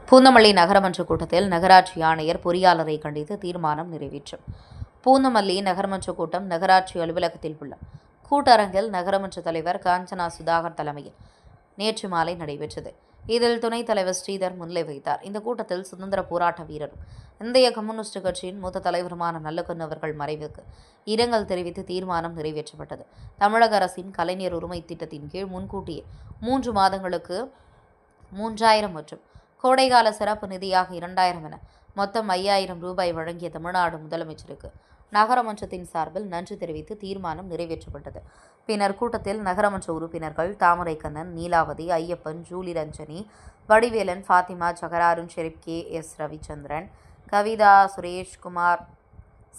பூந்தமல்லி நகரமன்ற கூட்டத்தில் நகராட்சி ஆணையர் பொறியாளரை கண்டித்து தீர்மானம் நிறைவேற்றும். பூந்தமல்லி நகரமன்ற கூட்டம் நகராட்சி அலுவலகத்தில் உள்ள கூட்டரங்கில் நகரமன்ற தலைவர் காஞ்சனா சுதாகர் தலைமையில் நேற்று மாலை நடைபெற்றது. இதில் துணைத் தலைவர் ஸ்ரீதர் முன்னிலை வைத்தார். இந்த கூட்டத்தில் சுதந்திர போராட்ட வீரரும் இந்திய கம்யூனிஸ்ட் கட்சியின் மூத்த தலைவருமான நல்லக்கண்ணு அவர்கள் மறைவுக்கு இரங்கல் தெரிவித்து தீர்மானம் நிறைவேற்றப்பட்டது. தமிழக அரசின் கலைஞர் உரிமை திட்டத்தின் கீழ் முன்கூட்டியே 3 மாதங்களுக்கு 3000 மற்றும் கோடைகால சிறப்பு நிதியாக 2000 என மொத்தம் 5000 ரூபாய் வழங்கிய தமிழ்நாடு முதலமைச்சருக்கு நகரமன்றத்தின் சார்பில் நன்றி தெரிவித்து தீர்மானம் நிறைவேற்றப்பட்டது. பின்னர் கூட்டத்தில் நகரமன்ற உறுப்பினர்கள் Thamaraikannan, Neelavathi, Ayyappan, Julie Ranjani, Vadivelan, Fathima, Jagararun, Sharif, KS Ravichandran, Kavitha, Sureshkumar,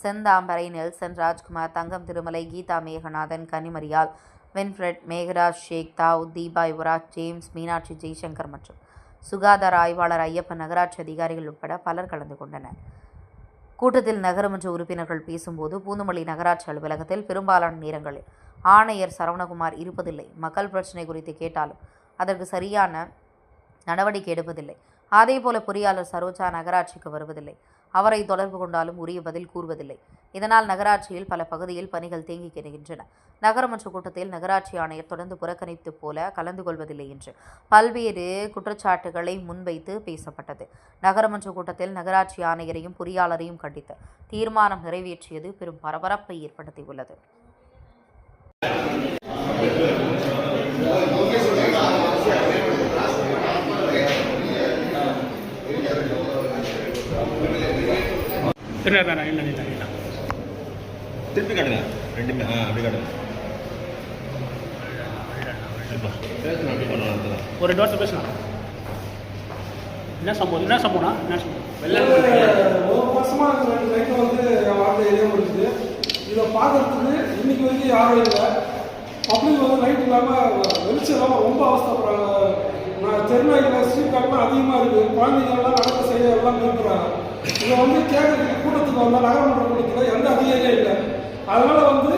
Senthambarai, Nelson, Rajkumar, Thangam Thirumalai, Geetha Meganathan, Kanimariyal, Winfred, Megaraj, Sheikh Dawood, Deepa Yuvaraj, James, Meenakshi Jaishankar மற்றும் சுகாதார ஆய்வாளர் ஐயப்பன், நகராட்சி அதிகாரிகள் உட்பட பலர் கலந்து கொண்டனர். கூட்டத்தில் நகரமன்ற உறுப்பினர்கள் பேசும்போது, பூந்தமல்லி நகராட்சி அலுவலகத்தில் பெரும்பாலான நேரங்களில் ஆணையர் சரவணகுமார் இருப்பதில்லை. மக்கள் பிரச்சினை குறித்து கேட்டாலும் அதற்கு சரியான நடவடிக்கை எடுப்பதில்லை. அதேபோல பொறியாளர் சரோஜா நகராட்சிக்கு வருவதில்லை. அவரை தொடர்பு கொண்டாலும் உரிய பதில் கூறுவதில்லை. இதனால் நகராட்சியில் பல பகுதியில் பணிகள் தேங்கி கிடக்கின்றன. நகரமன்ற கூட்டத்தில் நகராட்சி ஆணையர் தொடர்ந்து புறக்கணித்து போல கலந்து கொள்வதில்லை என்று பல்வேறு குற்றச்சாட்டுகளை முன்வைத்து பேசப்பட்டது. நகரமன்ற கூட்டத்தில் நகராட்சி ஆணையரையும் பொறியாளரையும் கண்டித்து தீர்மானம் நிறைவேற்றியது பெரும் பரபரப்பை ஏற்படுத்தியுள்ளது. திருப்பி காட்டுங்க, ரெண்டுமே அப்படி காட்டுங்க. ஒரு டோட்டை பேசலாம். என்ன சம்பவம்னா ஒரு வருஷமாக இந்த லைட்டை வந்து என் வாழ்க்கை எரிய முடிஞ்சுது. இதை பார்க்கறதுக்கு இன்னைக்கு வரைக்கும் யாரும் இல்லை. பப்ளிக் வந்து லைட் இல்லாமல் வெளிச்சம் ரொம்ப அவஸ்தப்படுறாங்க. நான் தெருநாய்கள் ஸ்ட்ரீட் காட்டெலாம் அதிகமாக இருக்குது. குழந்தைங்கள்லாம் நடக்க செய்ய எல்லாம் இருக்கிறாங்க. இதை வந்து கேட்கறதுக்கு கூட்டத்துக்கு வந்தால் நகரமன்ற கூட்டத்தில் எந்த அதிகாரியும் இல்லை. அதனால் வந்து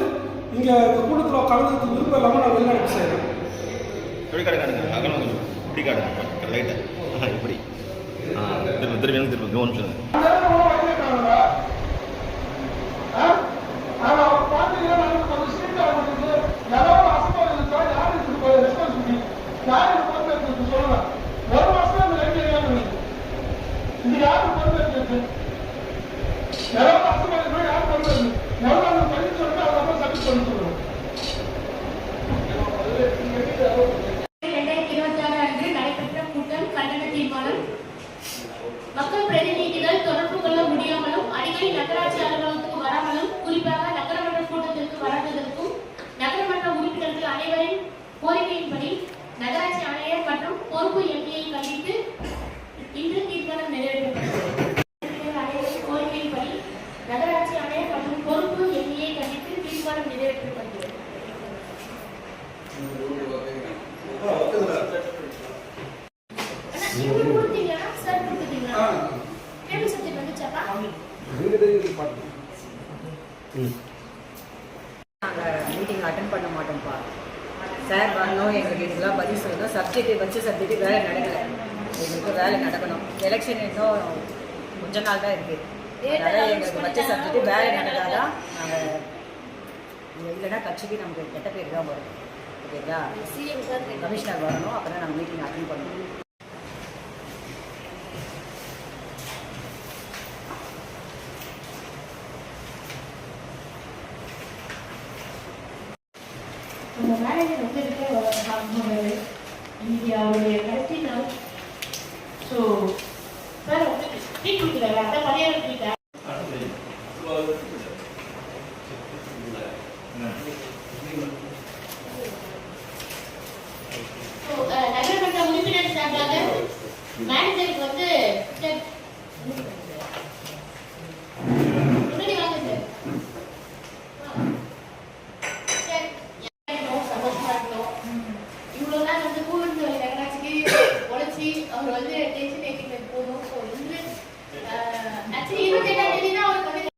இங்கே இந்த கூட்டத்தில் கலந்துக்கு விருப்பம் இல்லாமல் நான் வெளிநாட்டு செய்கிறேன். இப்படி காட்டுங்க, அகலம் இப்படி காட்டுங்க, லைட்டை இப்படி திருப்பி கவனிச்சுங்க. மக்கள் பிரதிநிதிகள் தொடர்பு கொள்ள முடியாமலும் அடிக்கடி நகராட்சி அலுவலகத்துக்கு வராமலும் குறிப்பாக நகரமன்ற கூட்டத்திற்கு வராததற்கும் நகரமன்ற உறுப்பினர்கள் அனைவரின் கோரிக்கையின்படி நகராட்சி ஆணையர் மற்றும் பொறுப்பு எம்பியை கண்டித்து இன்று தீர்மானம் நிறைவேற்றப்பட்டது. அனைவரின் கோரிக்கையின்படி நகராட்சி ஆணையர் மற்றும் பொறுப்பு எம்பியை கண்டித்து தீர்மானம் நிறைவேற்றப்பட்டது. நாங்கள் மீட்டிங் அட்டன் பண்ண மாட்டோம்ப்பா. சார் வரணும், எங்களுக்கு இதுக்கெல்லாம் பதில் சொல்லணும். சப்ஜெக்ட் வேலை நடக்கலை. எங்களுக்கு வேலை நடக்கணும். எலெக்ஷன் இன்னும் கொஞ்ச நாள் தான் இருக்குது. அதனால் எங்களுக்கு வச்ச சப்ஜெக்ட் வேலை நடந்தாதான் நாங்கள் இல்லைன்னா கட்சிக்கு நமக்கு கெட்ட பேர் தான் வரும். ஓகேங்களா? கமிஷனர் வரணும், அப்போ தான் நாங்கள் மீட்டிங் அட்டன் பண்ணணும். அந்த மேனேஜர் வந்துட்டு இன்னைக்கு அவருடைய கடைசி நாள். ஸோ சார் வந்து டீ குடிக்கிறாரு, அந்த மரியாதை கிட்ட நகரமன்ற உறுப்பினர் சார்பாக மேனேஜருக்கு வந்து முன்னாடி வாங்க சார்.